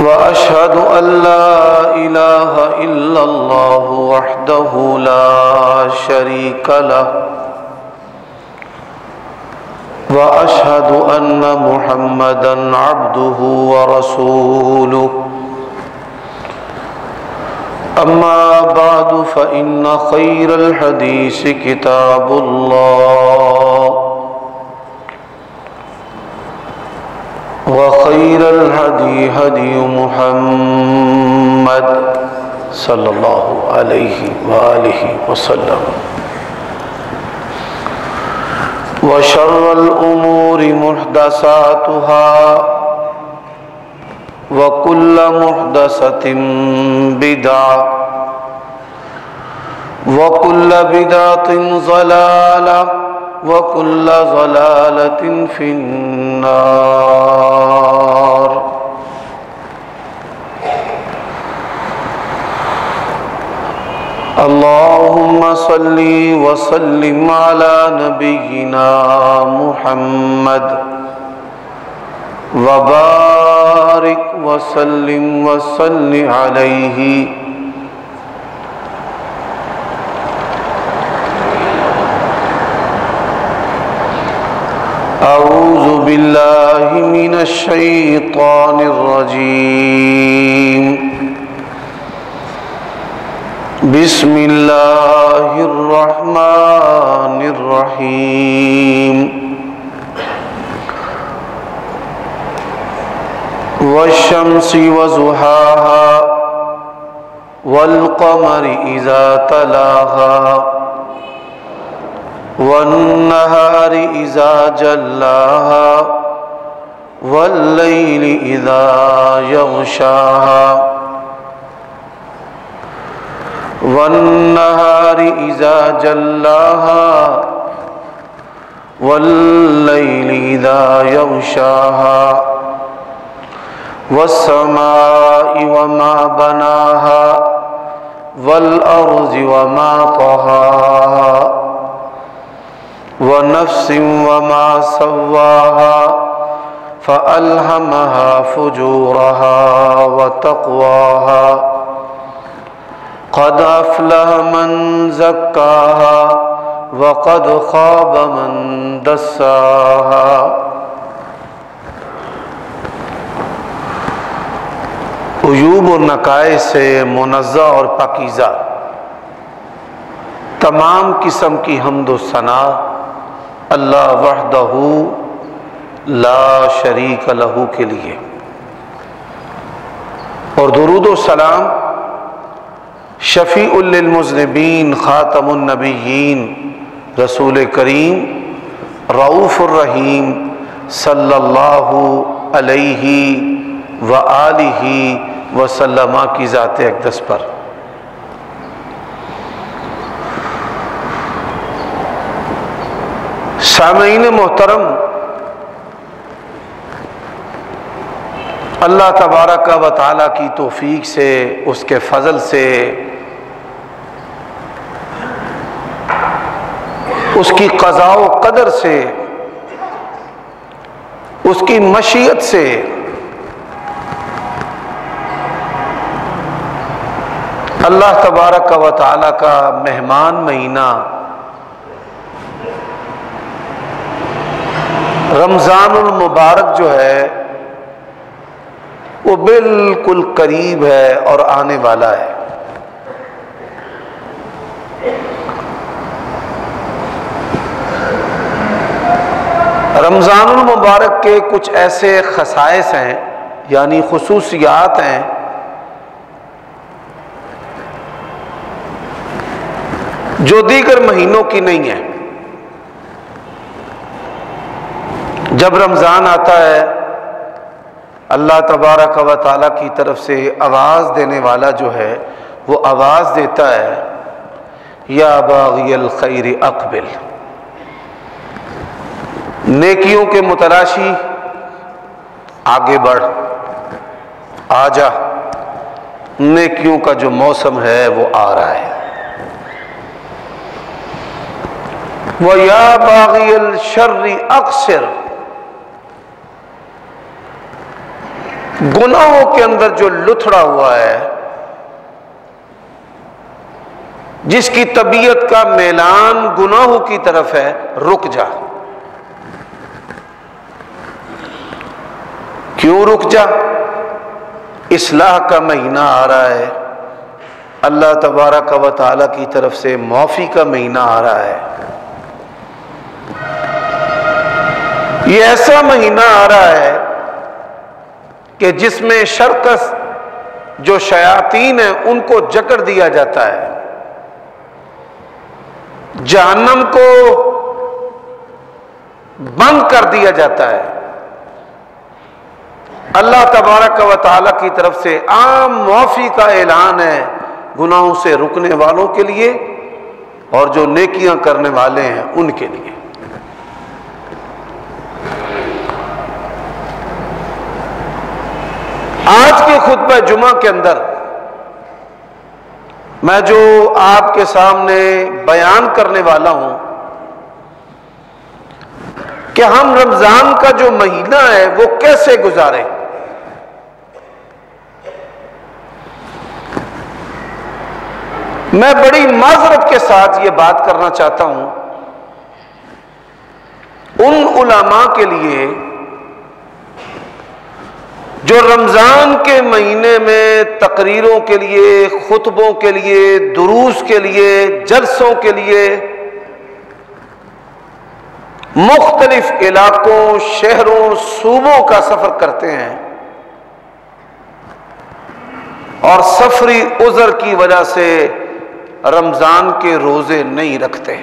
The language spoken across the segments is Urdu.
وأشهد أن لا إله إلا الله وحده لا شريك له وأشهد أن محمدًا عبده ورسوله أما بعد فإن خير الحديث كتاب الله وخير الهدي هدي محمد صلى الله عليه وآله وسلم وشر الأمور محدثاتها وكل محدثة بدعة وكل بدعة ضلالة وكل ضلالة في النار. اللهم صل وسلم على نبينا محمد وبارك وسلم وصل عليه أعوذ بالله من الشيطان الرجيم. بسم الله الرحمن الرحيم. والشمس وضحاها والقمر إذا تلاها والنهار إذا جلاها والليل إذا يغشاها والنهار إذا جلاها والليل إذا يغشاها والسماء وما بناها والأرض وما طحاها ونفس وما سواها فألهمها فجورها وتقواها قد أفلح من زكاها وقد خاب من دساها. عیوب و نقائص سے منزہ اور پاکیزہ تمام قسم کی حمد و ثنا اللہ وحدہ لا شریک لہ کے لیے، اور درود و سلام شفیع للمذنبین خاتم النبیین رسول کریم رؤوف الرحیم صلی اللہ علیہ وآلہ وسلم کی ذات اقدس پر. سامعین محترم، اللہ تبارک و تعالیٰ کی توفیق سے، اس کے فضل سے، اس کی قضاء و قدر سے، اس کی مشیت سے اللہ تبارک و تعالیٰ کا مہمان مہینہ رمضان المبارک جو ہے وہ بالکل قریب ہے اور آنے والا ہے. رمضان المبارک کے کچھ ایسے خصائص ہیں، یعنی خصوصیات ہیں جو دیگر مہینوں کی نہیں ہیں. جب رمضان آتا ہے اللہ تبارک و تعالیٰ کی طرف سے آواز دینے والا جو ہے وہ آواز دیتا ہے یا باغی الخیر اقبل، نیکیوں کے متلاشی آگے بڑھ، آجا، نیکیوں کا جو موسم ہے وہ آ رہا ہے. وَيَا بَاغِيَ الشَّرِّ أَقْصِرْ، گناہوں کے اندر جو لتھڑا ہوا ہے، جس کی طبیعت کا میلان گناہوں کی طرف ہے، رک جا۔ کیوں رک جا؟ اصلاح کا مہینہ آ رہا ہے، اللہ تبارک و تعالی کی طرف سے معافی کا مہینہ آ رہا ہے۔ یہ ایسا مہینہ آ رہا ہے کہ جس میں شرکس جو شیاطین ہیں ان کو جکڑ دیا جاتا ہے، جہنم کو بند کر دیا جاتا ہے۔ اللہ تبارک و تعالی کی طرف سے عام معافی کا اعلان ہے گناہوں سے رکنے والوں کے لیے اور جو نیکیاں کرنے والے ہیں ان کے لیے۔ آج کے خطبہ جمعہ کے اندر میں جو آپ کے سامنے بیان کرنے والا ہوں کہ ہم رمضان کا جو مہینہ ہے وہ کیسے گزاریں۔ میں بڑی معذرت کے ساتھ یہ بات کرنا چاہتا ہوں ان علماء کے لیے جو رمضان کے مہینے میں تقریروں کے لیے، خطبوں کے لیے، دروس کے لیے، جلسوں کے لیے مختلف علاقوں، شہروں، صوبوں کا سفر کرتے ہیں اور سفری عذر کی وجہ سے رمضان کے روزے نہیں رکھتے۔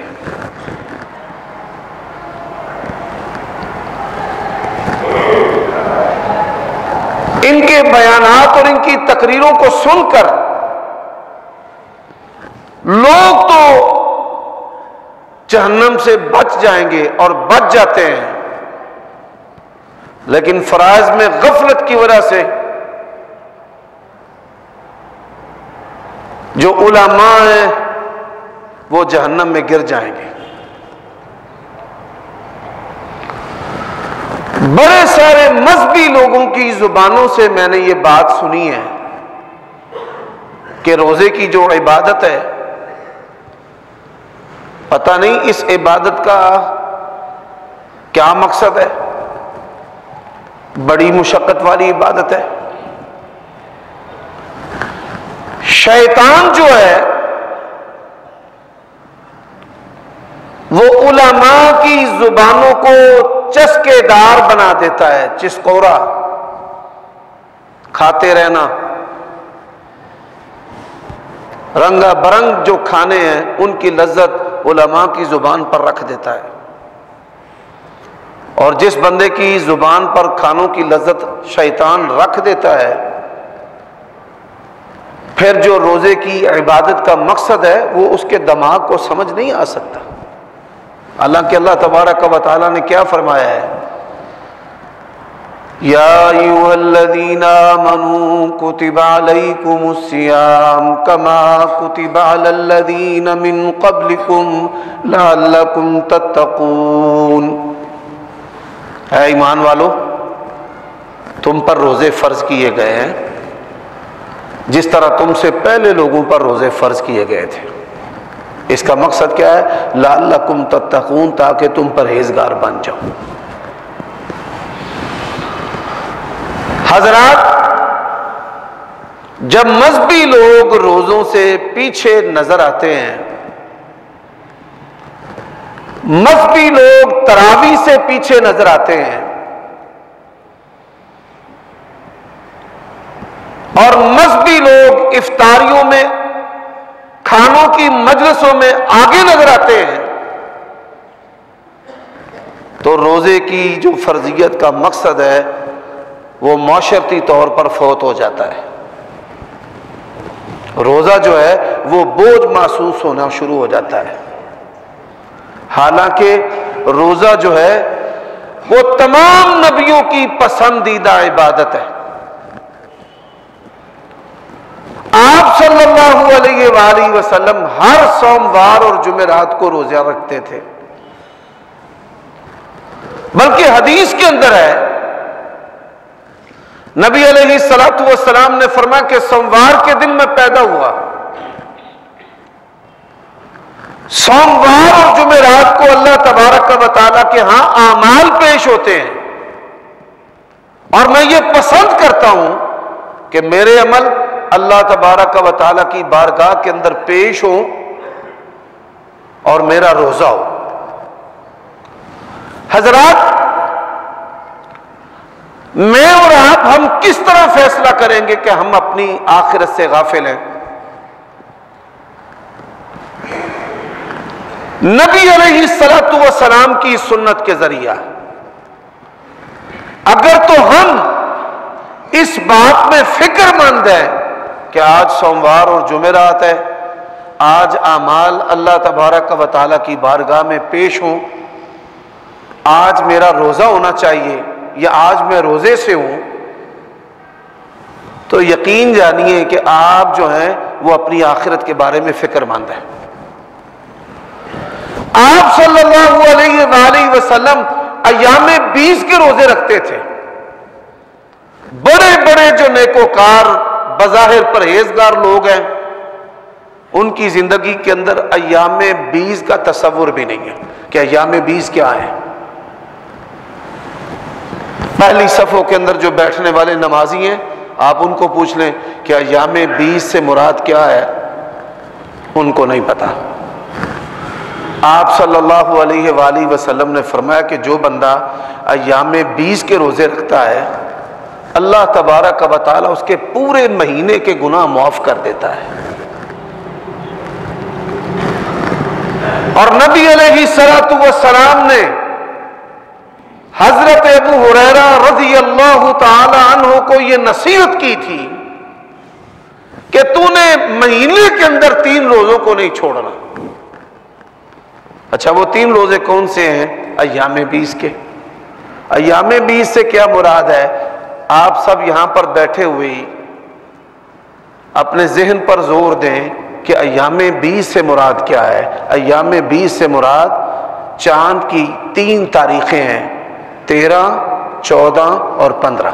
ان کے بیانات اور ان کی تقریروں کو سن کر لوگ تو جہنم سے بچ جائیں گے اور بچ جاتے ہیں، لیکن فرائض میں غفلت کی وجہ سے جو علماء ہیں وہ جہنم میں گر جائیں گے۔ بڑے سارے مذہبی لوگوں کی زبانوں سے میں نے یہ بات سنی ہے کہ روزے کی جو عبادت ہے، پتہ نہیں اس عبادت کا کیا مقصد ہے، بڑی مشقت والی عبادت ہے۔ شیطان جو ہے وہ علماء کی زبانوں کو چسکے دار بنا دیتا ہے، چسکورا کھاتے رہنا، رنگا برنگ جو کھانے ہیں ان کی لذت علماء کی زبان پر رکھ دیتا ہے، اور جس بندے کی زبان پر کھانوں کی لذت شیطان رکھ دیتا ہے، پھر جو روزے کی عبادت کا مقصد ہے وہ اس کے دماغ کو سمجھ نہیں آ سکتا۔ حالانکہ اللہ تبارک و تعالیٰ نے کیا فرمایا ہے، یا ایھا الذین آمنوا کتب علیکم الصیام کما کتب علی الذین من قبلکم لعلکم تتقون۔ اے ایمان والو، تم پر روزے فرض کیے گئے ہیں جس طرح تم سے پہلے لوگوں پر روزے فرض کیے گئے تھے۔ اس کا مقصد کیا ہے؟ لعلکم تتقون، تاکہ تم پرہیزگار بن جاؤ۔ حضرات، جب مذہبی لوگ روزوں سے پیچھے نظر آتے ہیں، مذہبی لوگ تراویح سے پیچھے نظر آتے ہیں اور مذہبی لوگ افطاریوں میں، کھانوں کی مجلسوں میں آگے نظر آتے ہیں، تو روزے کی جو فرضیت کا مقصد ہے وہ معاشرتی طور پر فوت ہو جاتا ہے۔ روزہ جو ہے وہ بوجھ محسوس ہونا شروع ہو جاتا ہے، حالانکہ روزہ جو ہے وہ تمام نبیوں کی پسندیدہ عبادت ہے۔ آپ صلی اللہ علیہ وآلہ وسلم ہر سوموار اور جمعرات کو روزہ رکھتے تھے، بلکہ حدیث کے اندر ہے نبی علیہ الصلوۃ والسلام نے فرمایا کہ سوموار کے دن میں پیدا ہوا، سوموار اور جمعرات کو اللہ تبارک و تعالیٰ کے ہاں اعمال پیش ہوتے ہیں، اور میں یہ پسند کرتا ہوں کہ میرے عمل اللہ تبارک و تعالیٰ کی بارگاہ کے اندر پیش ہوں اور میرا روزہ ہو۔ حضرات، میں اور آپ ہم کس طرح فیصلہ کریں گے کہ ہم اپنی آخرت سے غافل ہیں؟ نبی علیہ الصلوۃ والسلام کی سنت کے ذریعہ اگر تو ہم اس بات میں فکر مند ہیں کہ آج سوموار اور جمعرات ہے، آج اعمال اللہ تبارک و تعالیٰ کی بارگاہ میں پیش ہوں، آج میرا روزہ ہونا چاہیے یا آج میں روزے سے ہوں، تو یقین جانیے کہ آپ جو ہیں وہ اپنی آخرت کے بارے میں فکر مند ہیں۔ آپ صلی اللہ علیہ وآلہ وسلم ایام 20 کے روزے رکھتے تھے۔ بڑے بڑے جو نیکوکار بظاہر پرہیزگار لوگ ہیں، ان کی زندگی کے اندر ایام 20 کا تصور بھی نہیں ہے کہ ایام 20 کیا ہے۔ پہلی صفوں کے اندر جو بیٹھنے والے نمازی ہیں، آپ ان کو پوچھ لیں کہ ایام 20 سے مراد کیا ہے، ان کو نہیں پتا۔ آپ صلی اللہ علیہ وآلہ وسلم نے فرمایا کہ جو بندہ ایام 20 کے روزے رکھتا ہے، اللہ تبارک و تعالیٰ اس کے پورے مہینے کے گناہ معاف کر دیتا ہے۔ اور نبی علیہ الصلوۃ والسلام نے حضرت ابو ہریرہ رضی اللہ تعالی عنہ کو یہ نصیحت کی تھی کہ تو نے مہینے کے اندر 3 روزوں کو نہیں چھوڑنا۔ اچھا، وہ 3 روزے کون سے ہیں؟ ایام 20 کے۔ ایام 20 سے کیا مراد ہے؟ آپ سب یہاں پر بیٹھے ہوئے اپنے ذہن پر زور دیں کہ ایام 20 سے مراد کیا ہے۔ ایام 20 سے مراد چاند کی 3 تاریخیں ہیں، 13، 14 اور 15،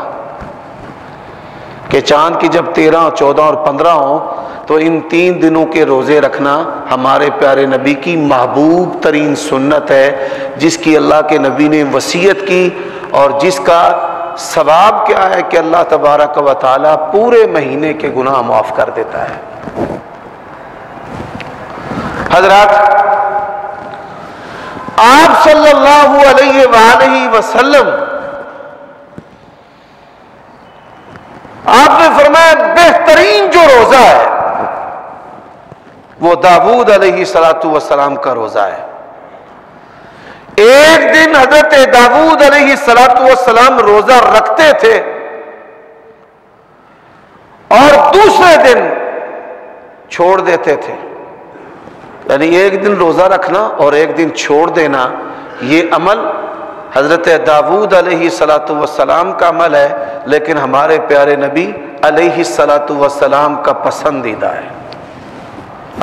کہ چاند کی جب 13، 14 اور 15 ہوں تو ان 3 دنوں کے روزے رکھنا ہمارے پیارے نبی کی محبوب ترین سنت ہے، جس کی اللہ کے نبی نے وصیت کی، اور جس کا ثواب کیا ہے کہ اللہ تبارک و تعالیٰ پورے مہینے کے گناہ معاف کر دیتا ہے۔ حضرات، آپ صلی اللہ علیہ وآلہ وسلم آپ نے فرمایا بہترین جو روزہ ہے وہ داؤد علیہ الصلوۃ والسلام کا روزہ ہے۔ ایک دن حضرت داؤد علیہ الصلوۃ والسلام روزہ رکھتے تھے اور دوسرے دن چھوڑ دیتے تھے، یعنی ایک دن روزہ رکھنا اور ایک دن چھوڑ دینا، یہ عمل حضرت داؤد علیہ الصلوۃ والسلام کا عمل ہے، لیکن ہمارے پیارے نبی علیہ الصلوۃ والسلام کا پسندیدہ ہے۔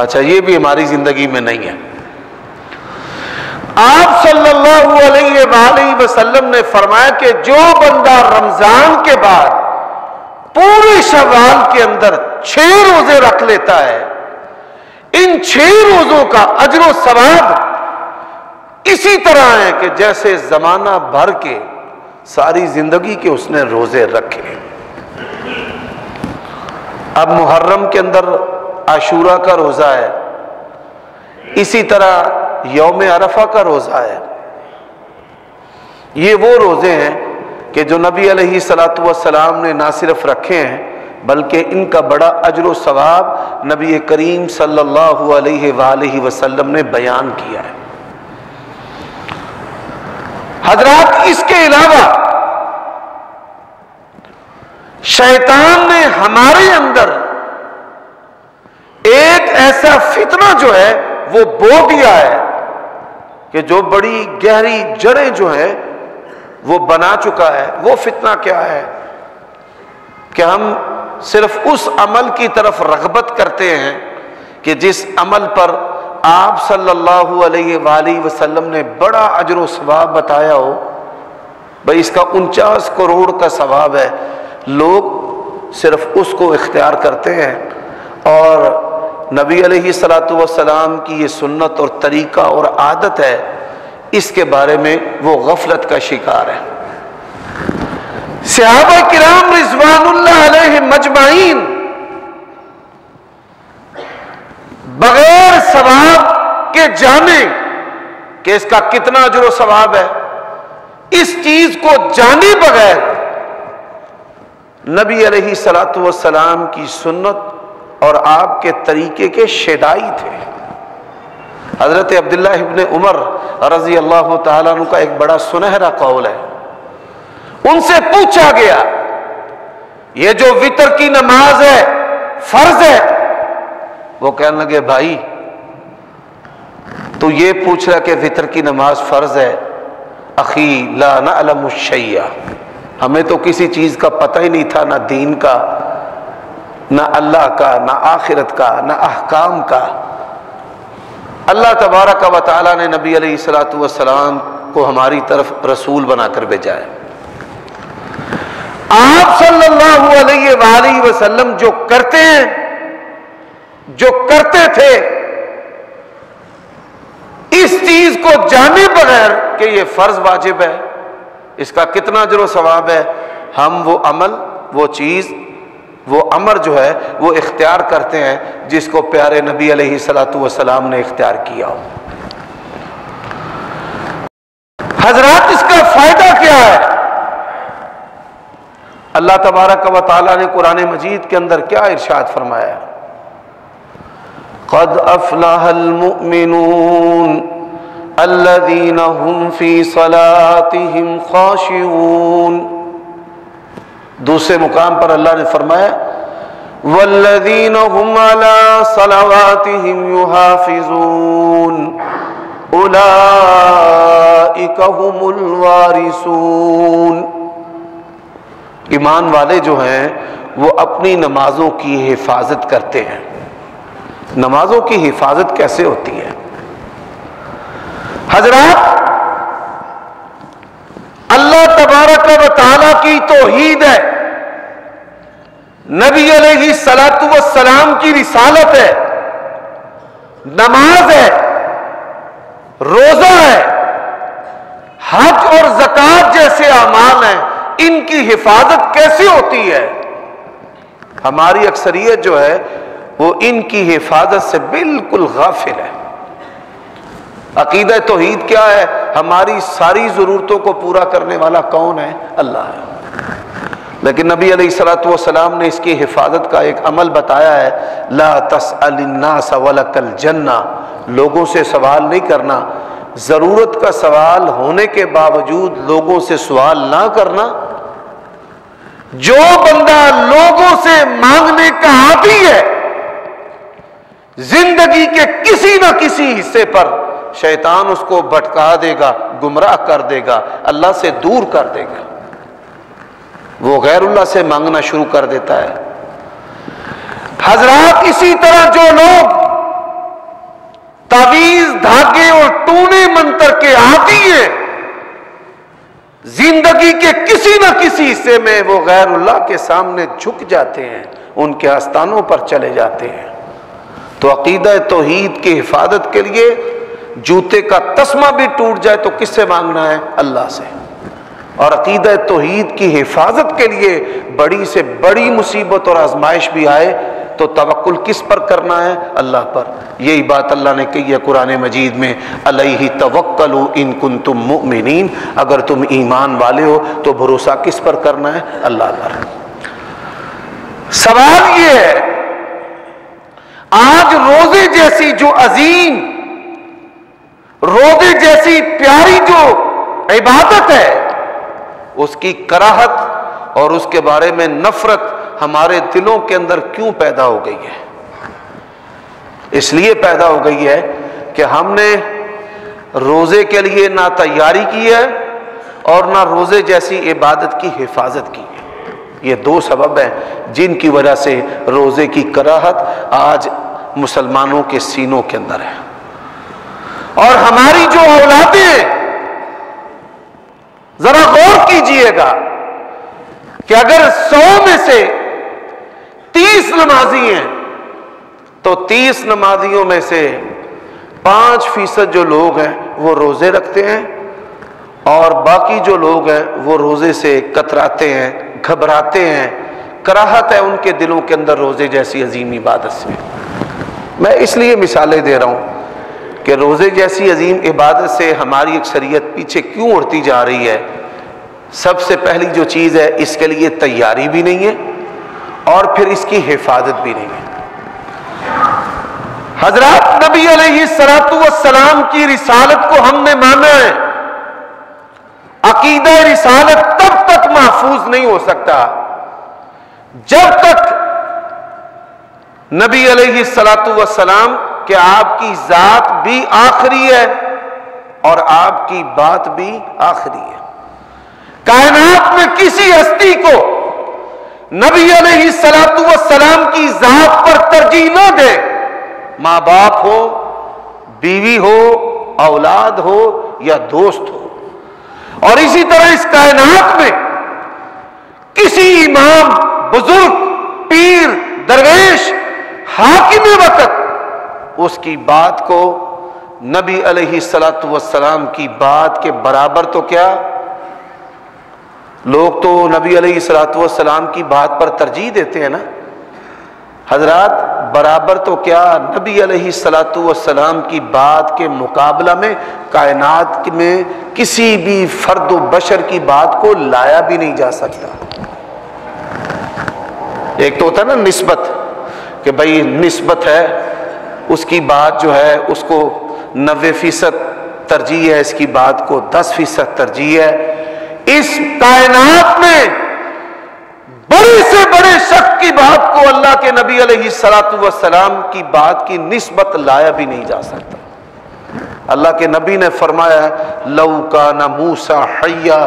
اچھا، یہ بھی ہماری زندگی میں نہیں ہے۔ آپ صلی اللہ علیہ وآلہ وسلم نے فرمایا کہ جو بندہ رمضان کے بعد پورے شوال کے اندر 6 روزے رکھ لیتا ہے، ان 6 روزوں کا اجر و ثواب اسی طرح ہے کہ جیسے زمانہ بھر کے ساری زندگی کے اس نے روزے رکھے۔ اب محرم کے اندر عاشورہ کا روزہ ہے، اسی طرح یوم عرفہ کا روزہ ہے۔ یہ وہ روزے ہیں کہ جو نبی علیہ الصلوۃ والسلام نے نہ صرف رکھے ہیں بلکہ ان کا بڑا اجر و ثواب نبی کریم صلی اللہ علیہ وآلہ وسلم نے بیان کیا ہے۔ حضرات، اس کے علاوہ شیطان نے ہمارے اندر ایک ایسا فتنہ جو ہے وہ بو دیا ہے کہ جو بڑی گہری جڑیں جو ہیں وہ بنا چکا ہے۔ وہ فتنہ کیا ہے کہ ہم صرف اس عمل کی طرف رغبت کرتے ہیں کہ جس عمل پر آپ صلی اللہ علیہ وآلہ وسلم نے بڑا اجر و ثواب بتایا ہو، بھئی اس کا 49 کروڑ کا ثواب ہے، لوگ صرف اس کو اختیار کرتے ہیں، اور نبی علیہ الصلوۃ والسلام کی یہ سنت اور طریقہ اور عادت ہے، اس کے بارے میں وہ غفلت کا شکار ہے۔ صحابہ کرام رضوان اللہ علیہم مجمعین بغیر ثواب کے جانے کہ اس کا کتنا اجر و ثواب ہے، اس چیز کو جانے بغیر نبی علیہ الصلوۃ والسلام کی سنت اور آپ کے طریقے کے شیدائی تھے۔ حضرت عبداللہ ابن عمر رضی اللہ تعالیٰ عنہ کا ایک بڑا سنہرا قول ہے، ان سے پوچھا گیا یہ جو وتر کی نماز ہے فرض ہے؟ وہ کہنے لگے بھائی تو یہ پوچھ رہا کہ وتر کی نماز فرض ہے؟ اخی لا نعلم الشیء، ہمیں تو کسی چیز کا پتہ ہی نہیں تھا، نہ دین کا، نہ اللہ کا، نہ آخرت کا، نہ احکام کا۔ اللہ تبارک و تعالیٰ نے نبی علیہ الصلوۃ والسلام کو ہماری طرف رسول بنا کر بھیجا ہے۔ آپ صلی اللہ علیہ وآلہ وسلم جو کرتے ہیں، جو کرتے تھے، اس چیز کو جانے بغیر کہ یہ فرض واجب ہے، اس کا کتنا اجر و ثواب ہے، ہم وہ عمل، وہ چیز، وہ امر جو ہے وہ اختیار کرتے ہیں جس کو پیارے نبی علیہ الصلوۃ والسلام نے اختیار کیا ہو۔ حضرات اس کا فائدہ کیا ہے؟ اللہ تبارک و تعالیٰ نے قرآن مجید کے اندر کیا ارشاد فرمایا ہے؟ قد افلح المؤمنون الذین هم فی صلاتهم خاشعون۔ دوسرے مقام پر اللہ نے فرمایا والذین هم علی صلواتهم یحافظون اولئک هم الوارثون۔ ایمان والے جو ہیں وہ اپنی نمازوں کی حفاظت کرتے ہیں۔ نمازوں کی حفاظت کیسے ہوتی ہے؟ حضرات اللہ تبارک و تعالیٰ کی توحید ہے، نبی علیہ الصلوۃ والسلام کی رسالت ہے، نماز ہے، روزہ ہے، حج اور زکوٰۃ جیسے اعمال ہیں، ان کی حفاظت کیسے ہوتی ہے؟ ہماری اکثریت جو ہے وہ ان کی حفاظت سے بالکل غافل ہے۔ عقیدہ توحید کیا ہے؟ ہماری ساری ضرورتوں کو پورا کرنے والا کون ہے؟ اللہ ہے۔ لیکن نبی علیہ الصلوۃ والسلام نے اس کی حفاظت کا ایک عمل بتایا ہے، لا تسأل الناس ولک الجنہ، لوگوں سے سوال نہیں کرنا، ضرورت کا سوال ہونے کے باوجود لوگوں سے سوال نہ کرنا۔ جو بندہ لوگوں سے مانگنے کا عادی ہے، زندگی کے کسی نہ کسی حصے پر شیطان اس کو بھٹکا دے گا، گمراہ کر دے گا، اللہ سے دور کر دے گا، وہ غیر اللہ سے مانگنا شروع کر دیتا ہے۔ حضرات اسی طرح جو لوگ تعویذ، دھاگے اور ٹونے منتر کے عادی ہیں، زندگی کے کسی نہ کسی حصے میں وہ غیر اللہ کے سامنے جھک جاتے ہیں، ان کے آستانوں پر چلے جاتے ہیں۔ تو عقیدہ توحید کی حفاظت کے لیے جوتے کا تسمہ بھی ٹوٹ جائے تو کس سے مانگنا ہے؟ اللہ سے۔ اور عقیدہ توحید کی حفاظت کے لیے بڑی سے بڑی مصیبت اور آزمائش بھی آئے تو توکل کس پر کرنا ہے؟ اللہ پر۔ یہی بات اللہ نے کہی ہے قرآن مجید میں، علیہ توکلوا ان کنتم مؤمنین، اگر تم ایمان والے ہو تو بھروسہ کس پر کرنا ہے؟ اللہ پر۔ سوال یہ ہے، آج روزے جیسی جو عظیم، روزے جیسی پیاری جو عبادت ہے، اس کی کراہت اور اس کے بارے میں نفرت ہمارے دلوں کے اندر کیوں پیدا ہو گئی ہے؟ اس لیے پیدا ہو گئی ہے کہ ہم نے روزے کے لیے نہ تیاری کی ہے اور نہ روزے جیسی عبادت کی حفاظت کی ہے۔ یہ دو سبب ہیں جن کی وجہ سے روزے کی کراہت آج مسلمانوں کے سینوں کے اندر ہے۔ اور ہماری جو اولادیں، ذرا غور کیجئے گا، کہ اگر 100 میں سے 30 نمازی ہیں تو 30 نمازیوں میں سے 5% جو لوگ ہیں وہ روزے رکھتے ہیں، اور باقی جو لوگ ہیں وہ روزے سے کتراتے ہیں، گھبراتے ہیں، کراہت ہے ان کے دلوں کے اندر روزے جیسی عظیم عبادت سے۔ میں اس لیے مثالیں دے رہا ہوں کہ روزے جیسی عظیم عبادت سے ہماری اکثریت پیچھے کیوں اڑتی جا رہی ہے۔ سب سے پہلی جو چیز ہے، اس کے لیے تیاری بھی نہیں ہے اور پھر اس کی حفاظت بھی نہیں ہے۔ حضرات، نبی علیہ الصلوۃ والسلام کی رسالت کو ہم نے مانا ہے۔ عقیدہ رسالت تب تک محفوظ نہیں ہو سکتا جب تک نبی علیہ الصلوۃ والسلام کہ آپ کی ذات بھی آخری ہے اور آپ کی بات بھی آخری ہے۔ کائنات میں کسی ہستی کو نبی علیہ الصلوۃ والسلام کی ذات پر ترجیح نہ دے، ماں باپ ہو، بیوی ہو، اولاد ہو یا دوست ہو۔ اور اسی طرح اس کائنات میں کسی امام، بزرگ، پیر، درویش، حاکم وقت اس کی بات کو نبی علیہ الصلوۃ والسلام کی بات کے برابر تو کیا، لوگ تو نبی علیہ الصلوۃ والسلام کی بات پر ترجیح دیتے ہیں نا حضرات، برابر تو کیا نبی علیہ الصلوۃ والسلام کی بات کے مقابلہ میں کائنات میں کسی بھی فرد و بشر کی بات کو لایا بھی نہیں جا سکتا۔ ایک تو ہوتا ہے نا نسبت، کہ بھائی نسبت ہے، اس کی بات جو ہے اس کو 90% ترجیح ہے، اس کی بات کو 10% ترجیح ہے۔ اس کائنات میں بڑے سے بڑے شخص کی بات کو اللہ کے نبی علیہ الصلوۃ والسلام کی بات کی نسبت لایا بھی نہیں جا سکتا۔ اللہ کے نبی نے فرمایا، لو کان موسیٰ حیا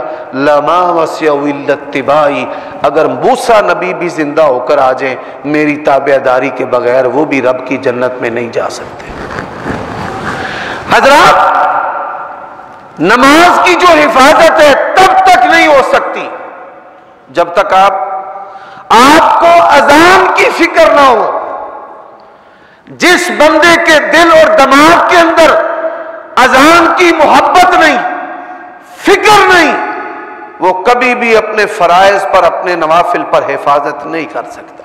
لما وسعہ الا اتباعی، اگر موسیٰ نبی بھی زندہ ہو کر آ جائیں میری تابعداری کے بغیر وہ بھی رب کی جنت میں نہیں جا سکتے۔ حضرات، نماز کی جو حفاظت ہے تب تک نہیں ہو سکتی جب تک آپ کو اذان کی فکر نہ ہو۔ جس بندے کے دل اور دماغ کے اندر اذان کی محبت نہیں، فکر نہیں، وہ کبھی بھی اپنے فرائض پر، اپنے نوافل پر حفاظت نہیں کر سکتا۔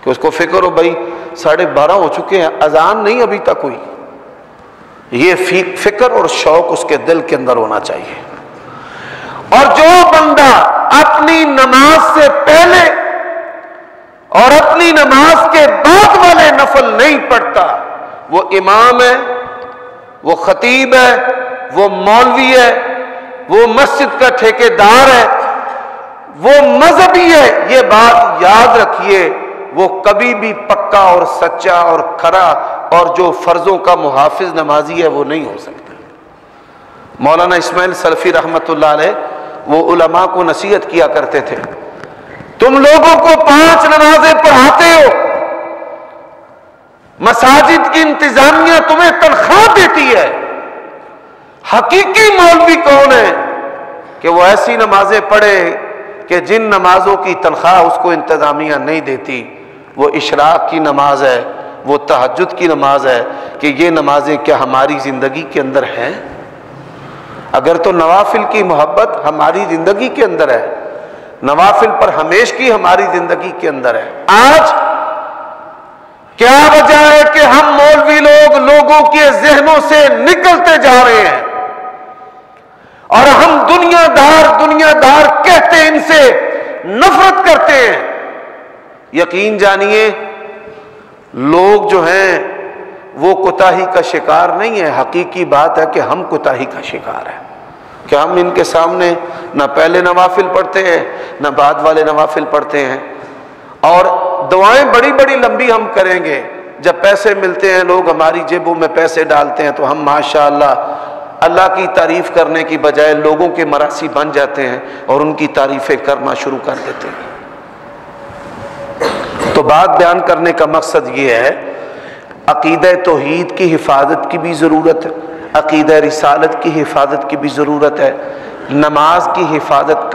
کہ اس کو فکر ہو بھائی 12:30 ہو چکے ہیں، اذان نہیں ابھی تک ہوئی، یہ فکر اور شوق اس کے دل کے اندر ہونا چاہیے۔ اور جو بندہ اپنی نماز سے پہلے اور اپنی نماز کے بعد والے نفل نہیں پڑھتا، وہ امام ہے، وہ خطیب ہے، وہ مولوی ہے، وہ مسجد کا ٹھیکیدار ہے، وہ مذہبی ہے، یہ بات یاد رکھیے، وہ کبھی بھی پکا اور سچا اور کھرا اور جو فرضوں کا محافظ نمازی ہے وہ نہیں ہو سکتا۔ مولانا اسماعیل سلفی رحمت اللہ علیہ وہ علماء کو نصیحت کیا کرتے تھے، تم لوگوں کو 5 نمازیں پڑھاتے ہو، مساجد کی انتظامیہ تمہیں تنخواہ دیتی ہے، حقیقی مولوی کون ہے کہ وہ ایسی نمازیں پڑھے کہ جن نمازوں کی تنخواہ اس کو انتظامیہ نہیں دیتی۔ وہ اشراق کی نماز ہے، وہ تہجد کی نماز ہے، کہ یہ نمازیں کیا ہماری زندگی کے اندر ہیں؟ اگر تو نوافل کی محبت ہماری زندگی کے اندر ہے، نوافل پر ہمیشہ کی ہماری زندگی کے اندر ہے، آج کیا وجہ ہے کہ ہم مولوی لوگوں کے ذہنوں سے نکلتے جا رہے ہیں اور ہم دنیا دار کہتے ہیں، ان سے نفرت کرتے ہیں؟ یقین جانیے لوگ جو ہیں وہ کوتاہی کا شکار نہیں ہے، حقیقی بات ہے کہ ہم کوتاہی کا شکار ہیں کہ ہم ان کے سامنے نہ پہلے نوافل پڑھتے ہیں نہ بعد والے نوافل پڑھتے ہیں، اور دعائیں بڑی بڑی لمبی ہم کریں گے، جب پیسے ملتے ہیں لوگ ہماری جیبوں میں پیسے ڈالتے ہیں تو ہم ماشاءاللہ اللہ کی تعریف کرنے کی بجائے لوگوں کے مراثی بن جاتے ہیں اور ان کی تعریفیں کرنا شروع کر دیتے ہیں۔ تو بات بیان کرنے کا مقصد یہ ہے، عقیدہ توحید کی حفاظت کی بھی ضرورت ہے، عقیدہ رسالت کی حفاظت کی بھی ضرورت ہے، نماز کی حفاظت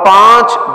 5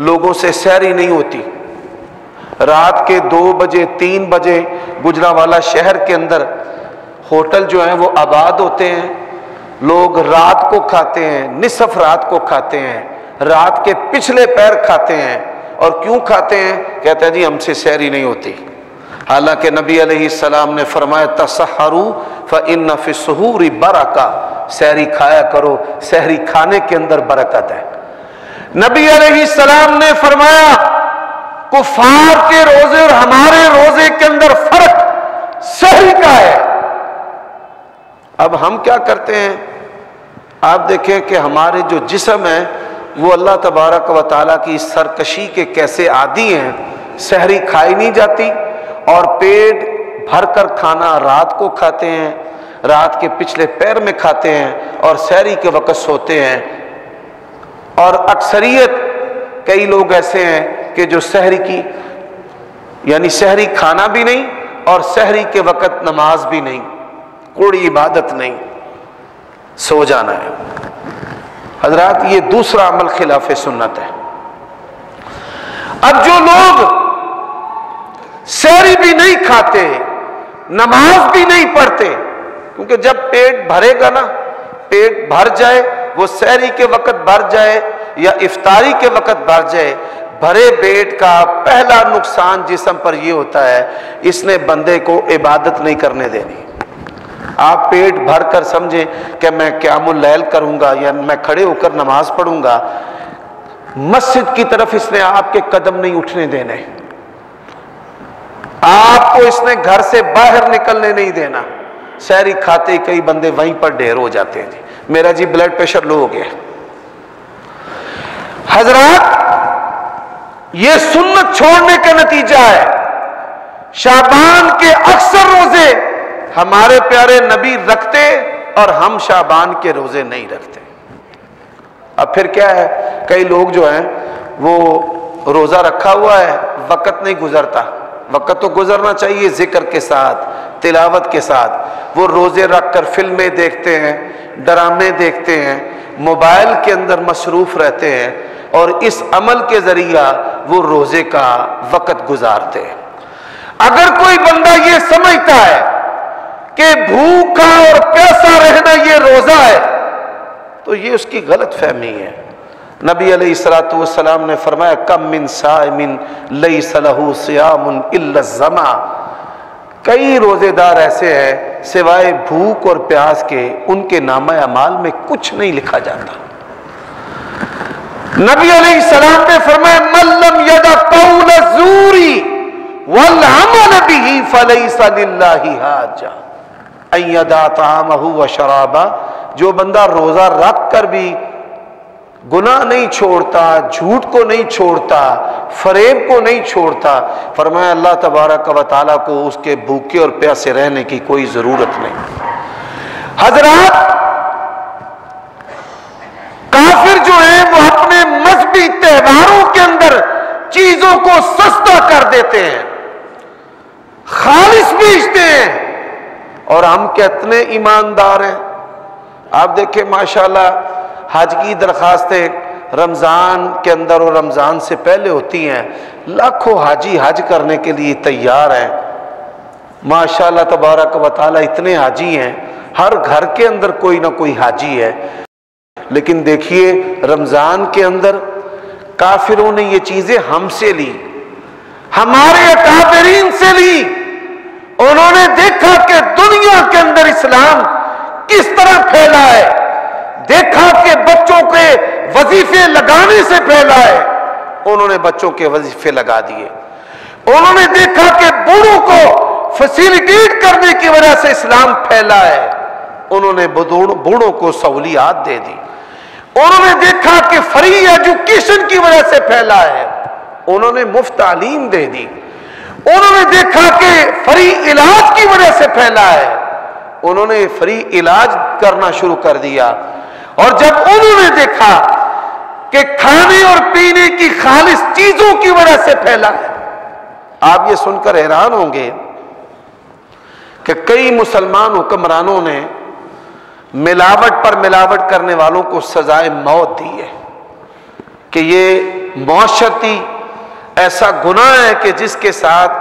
لوگوں سے سحری نہیں ہوتی. رات کے 2 بجے 3 بجے گجرانوالہ شہر کے اندر ہوٹل جو ہیں وہ آباد ہوتے ہیں. لوگ رات کو کھاتے ہیں، نصف رات کو کھاتے ہیں، رات کے پچھلے پیر کھاتے ہیں. اور کیوں کھاتے ہیں؟ کہتے ہیں جی ہم سے سحری نہیں ہوتی. حالانکہ نبی علیہ السلام نے فرمایا تسحروا فإن فی السحور برکہ، سحری کھایا کرو، سحری کھانے کے اندر برکت ہے. نبی علیہ السلام نے فرمایا کفار کے روزے اور ہمارے روزے کے اندر فرق سحری کا ہے. اب ہم کیا کرتے ہیں؟ آپ دیکھیں کہ ہمارے جو جسم ہے وہ اللہ تبارک و تعالیٰ کی سرکشی کے کیسے عادی ہیں. سحری کھائی نہیں جاتی اور پیٹ بھر کر کھانا رات کو کھاتے ہیں، رات کے پچھلے پیر میں کھاتے ہیں اور سحری کے وقت سوتے ہیں. اور اکثریت کئی لوگ ایسے ہیں کہ جو سحری کی یعنی سحری کھانا بھی نہیں اور سحری کے وقت نماز بھی نہیں، کوئی عبادت نہیں، سو جانا ہے. حضرات یہ دوسرا عمل خلاف سنت ہے. اب جو لوگ سحری بھی نہیں کھاتے، نماز بھی نہیں پڑھتے، کیونکہ جب پیٹ بھرے گا نا، پیٹ بھر جائے، وہ سحری کے وقت بھر جائے یا افطاری کے وقت بھر جائے، بھرے پیٹ کا پہلا نقصان جسم پر یہ ہوتا ہے اس نے بندے کو عبادت نہیں کرنے دینی. آپ پیٹ بھر کر سمجھیں کہ میں قیام اللیل کروں گا یا میں کھڑے ہو کر نماز پڑھوں گا، مسجد کی طرف اس نے آپ کے قدم نہیں اٹھنے دینے، آپ کو اس نے گھر سے باہر نکلنے نہیں دینا. سحری کھاتے ہی کئی بندے وہیں پر ڈھیر ہو جاتے ہیں، جی میرا جی بلڈ پریشر لو ہو گیا. حضرات یہ سنت چھوڑنے کا نتیجہ ہے. شعبان کے اکثر روزے ہمارے پیارے نبی رکھتے اور ہم شعبان کے روزے نہیں رکھتے. اب پھر کیا ہے، کئی لوگ جو ہیں وہ روزہ رکھا ہوا ہے، وقت نہیں گزرتا. وقت تو گزرنا چاہیے ذکر کے ساتھ، تلاوت کے ساتھ. وہ روزے رکھ کر فلمیں دیکھتے ہیں، ڈرامے دیکھتے ہیں، موبائل کے اندر مصروف رہتے ہیں اور اس عمل کے ذریعہ وہ روزے کا وقت گزارتے ہیں. اگر کوئی بندہ یہ سمجھتا ہے کہ بھوکا اور پیاسا رہنا یہ روزہ ہے تو یہ اس کی غلط فہمی ہے. نبی علیہ الصلوۃ والسلام نے فرمایا کم من صائم لیس لہ صیام الا الظما، کئی روزے دار ایسے ہیں سوائے بھوک اور پیاس کے ان کے نامہ اعمال میں کچھ نہیں لکھا جاتا. نبی علیہ السلام نے فرمایا من لم یدع قول الزور والعمل به فلیس للہ حاجہ ان یدع طعامہ وشرابہ. جو بندہ روزہ رکھ کر بھی گناہ نہیں چھوڑتا، جھوٹ کو نہیں چھوڑتا، فریب کو نہیں چھوڑتا، فرمایا اللہ تبارک و تعالیٰ کو اس کے بھوکے اور پیاسے رہنے کی کوئی ضرورت نہیں. حضرات کافر جو ہیں وہ اپنے مذہبی تہواروں کے اندر چیزوں کو سستا کر دیتے ہیں، خالص بیچتے ہیں، اور ہم کتنے ایماندار ہیں. آپ دیکھیں ماشاءاللہ حج کی درخواستیں رمضان کے اندر اور رمضان سے پہلے ہوتی ہیں، لاکھوں حاجی حج کرنے کے لیے تیار ہیں. ماشاءاللہ تبارک و تعالیٰ اتنے حاجی ہیں، ہر گھر کے اندر کوئی نہ کوئی حاجی ہے. لیکن دیکھیے رمضان کے اندر کافروں نے یہ چیزیں ہم سے لی، ہمارے اکابرین سے لی. انہوں نے دیکھا کہ دنیا کے اندر اسلام کس طرح پھیلا ہے، دیکھا کہ بچوں کے وظیفے لگانے سے پھیلا ہے، انہوں نے بچوں کے وظیفے لگا دیے. انہوں نے دیکھا کہ بوڑھوں کو فیسیلیٹیٹ کرنے کی وجہ سے اسلام پھیلا ہے، انہوں نے بوڑھوں کو سہولیات دے دی. انہوں نے دیکھا کہ فری ایجوکیشن کی وجہ سے پھیلا ہے، انہوں نے مفت تعلیم دے دی. انہوں نے دیکھا کہ فری علاج کی وجہ سے پھیلا ہے، انہوں نے فری علاج کرنا شروع کر دیا. اور جب انہوں نے دیکھا کہ کھانے اور پینے کی خالص چیزوں کی وجہ سے پھیلا ہے، آپ یہ سن کر حیران ہوں گے کہ کئی مسلمان حکمرانوں نے ملاوٹ پر ملاوٹ کرنے والوں کو سزائے موت دی ہے کہ یہ معاشرتی ایسا گناہ ہے کہ جس کے ساتھ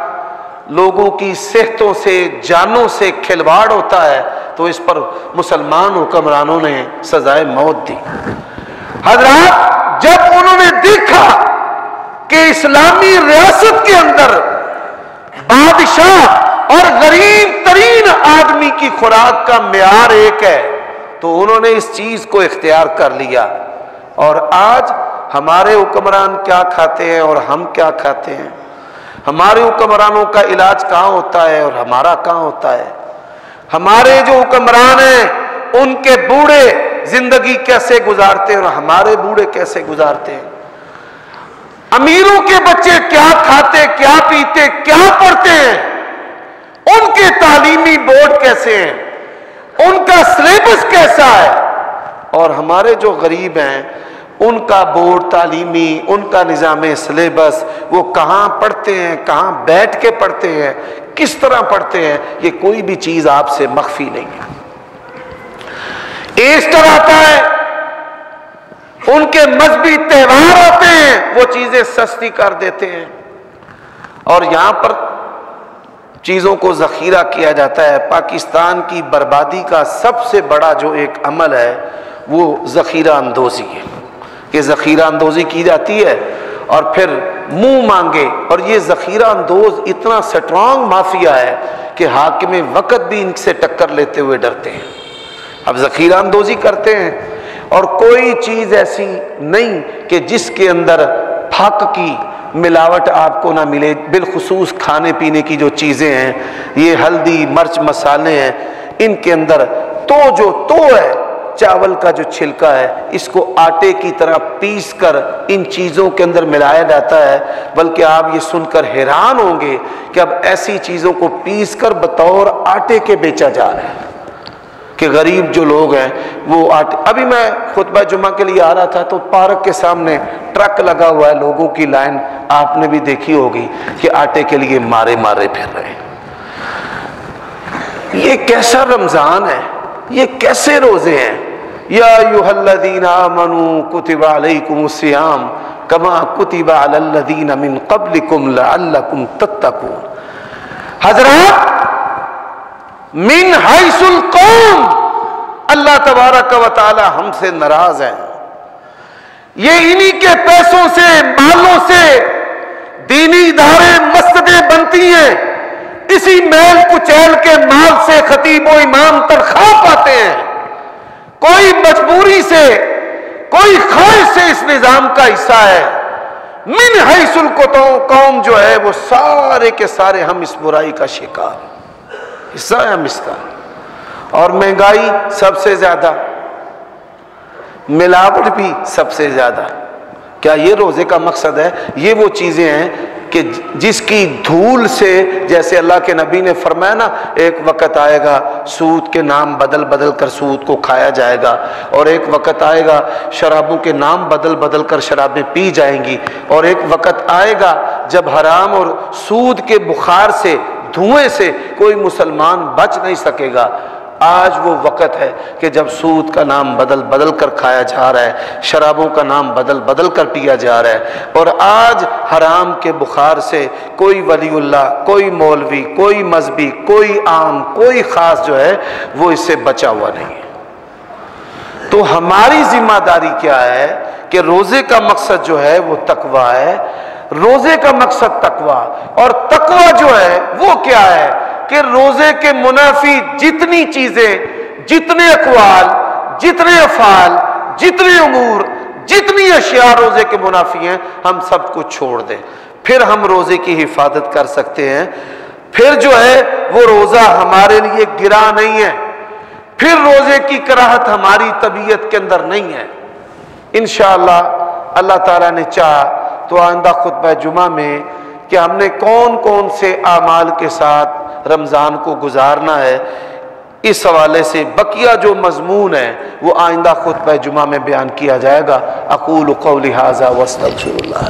لوگوں کی صحتوں سے جانوں سے کھلواڑ ہوتا ہے، تو اس پر مسلمان حکمرانوں نے سزائے موت دی۔ حضرات جب انہوں نے دیکھا کہ اسلامی ریاست کے اندر بادشاہ اور غریب ترین آدمی کی خوراک کا معیار ایک ہے، تو انہوں نے اس چیز کو اختیار کر لیا۔ اور آج ہمارے حکمران کیا کھاتے ہیں اور ہم کیا کھاتے ہیں، ہمارے حکمرانوں کا علاج کہاں ہوتا ہے اور ہمارا کہاں ہوتا ہے، ہمارے جو حکمران ہیں ان کے بوڑھے زندگی کیسے گزارتے ہیں اور ہمارے بوڑھے کیسے گزارتے ہیں، امیروں کے بچے کیا کھاتے، کیا پیتے، کیا پڑھتے ہیں، ان کے تعلیمی بورڈ کیسے ہیں، ان کا سلیبس کیسا ہے، اور ہمارے جو غریب ہیں ان کا بورڈ تعلیمی، ان کا نظام سلیبس، وہ کہاں پڑھتے ہیں، کہاں بیٹھ کے پڑھتے ہیں، کس طرح پڑھتے ہیں، یہ کوئی بھی چیز آپ سے مخفی نہیں ہے۔ ایسٹر آتا ہے، ان کے مذہبی تہوار آتے ہیں، وہ چیزیں سستی کر دیتے ہیں، اور یہاں پر چیزوں کو ذخیرہ کیا جاتا ہے۔ پاکستان کی بربادی کا سب سے بڑا جو ایک عمل ہے وہ ذخیرہ اندوزی ہے، کہ ذخیرہ اندوزی کی جاتی ہے اور پھر منہ مانگے، اور یہ ذخیرہ اندوز اتنا سٹرانگ مافیا ہے کہ حاکم وقت بھی ان سے ٹکر لیتے ہوئے ڈرتے ہیں۔ اب ذخیرہ اندوزی کرتے ہیں، اور کوئی چیز ایسی نہیں کہ جس کے اندر پھک کی ملاوٹ آپ کو نہ ملے، بالخصوص کھانے پینے کی جو چیزیں ہیں، یہ ہلدی مرچ مسالے ہیں، ان کے اندر تو ہے چاول کا جو چھلکا ہے، اس کو آٹے کی طرح پیس کر ان چیزوں کے اندر ملایا جاتا ہے۔ بلکہ آپ یہ سن کر حیران ہوں گے کہ اب ایسی چیزوں کو پیس کر بطور آٹے کے بیچا جا رہا ہے کہ غریب جو لوگ ہیں وہ آٹے۔ ابھی میں خطبہ جمعہ کے لیے آ رہا تھا تو پارک کے سامنے ٹرک لگا ہوا ہے، لوگوں کی لائن آپ نے بھی دیکھی ہوگی کہ آٹے کے لیے مارے پھر رہے ہیں۔ یہ کیسا رمضان ہے، یہ کیسے روزے ہیں؟ یا ایھا الذین آمنوا کتب علیکم الصیام کما کتب علی الذین من قبلکم لعلکم تتقون۔ حضرات من حیث القوم، اللہ تبارک و تعالی ہم سے ناراض ہیں، یہ انہی کے پیسوں سے، مالوں سے دینی ادارے مسجدیں بنتی ہیں، اسی میل کچیل کے مال سے خطیب و امام تنخواہ پاتے ہیں، کوئی مجبوری سے، کوئی خواہش سے اس نظام کا حصہ ہے۔ من حیث القوم جو ہے وہ سارے کے سارے ہم اس برائی کا شکار حصہ ہے، ہم اس کا، اور مہنگائی سب سے زیادہ، ملاوٹ بھی سب سے زیادہ۔ کیا یہ روزے کا مقصد ہے؟ یہ وہ چیزیں ہیں کہ جس کی دھول سے، جیسے اللہ کے نبی نے فرمایا نا، ایک وقت آئے گا سود کے نام بدل کر سود کو کھایا جائے گا، اور ایک وقت آئے گا شرابوں کے نام بدل کر شرابیں پی جائیں گی، اور ایک وقت آئے گا جب حرام اور سود کے بخار سے، دھوئیں سے کوئی مسلمان بچ نہیں سکے گا۔ آج وہ وقت ہے کہ جب سود کا نام بدل کر کھایا جا رہا ہے، شرابوں کا نام بدل کر پیا جا رہا ہے، اور آج حرام کے بخار سے کوئی ولی اللہ، کوئی مولوی، کوئی مذہبی، کوئی عام، کوئی خاص جو ہے وہ اس سے بچا ہوا نہیں ہے۔ تو ہماری ذمہ داری کیا ہے کہ روزے کا مقصد جو ہے وہ تقویٰ ہے، روزے کا مقصد تقویٰ، اور تقویٰ جو ہے وہ کیا ہے کہ روزے کے منافی جتنی چیزیں، جتنے اقوال، جتنے افعال، جتنے امور، جتنی اشیاء روزے کے منافی ہیں، ہم سب کو چھوڑ دیں، پھر ہم روزے کی حفاظت کر سکتے ہیں۔ پھر جو ہے وہ روزہ ہمارے لیے گراں نہیں ہے، پھر روزے کی کراہت ہماری طبیعت کے اندر نہیں ہے۔ انشاءاللہ اللہ تعالیٰ نے چاہا تو آئندہ خطبہ جمعہ میں کہ ہم نے کون سے اعمال کے ساتھ رمضان کو گزارنا ہے، اس حوالے سے بقیہ جو مضمون ہے وہ آئندہ خطبہ جمعہ میں بیان کیا جائے گا۔ اقول قولی ھذا واستغفر اللہ۔